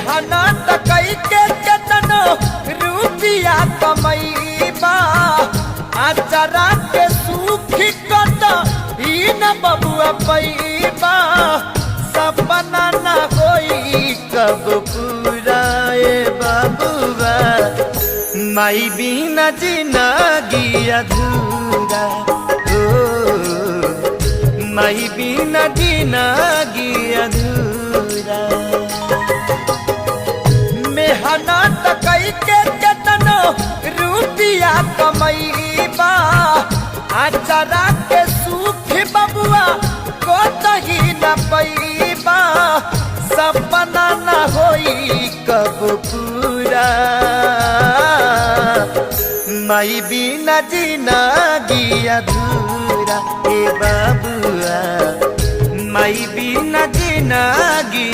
मेहनत कई के केतनो रुपया कमैबा आचरा के सुखी कत ही न बबुआ पैबा सपना न होई कब पूरा ए बबुआ माई बिना जिंदगी अधूरा माई बिना जिंदगी अधूरा मेहनत कई के केतनो रुपया कमैबा आचरा के सुख बबुआ को तही न पैबा सपना न होई कब पूरा माई बिना जिंदगी अधूरा ए बबुआ माई बिना जिंदगी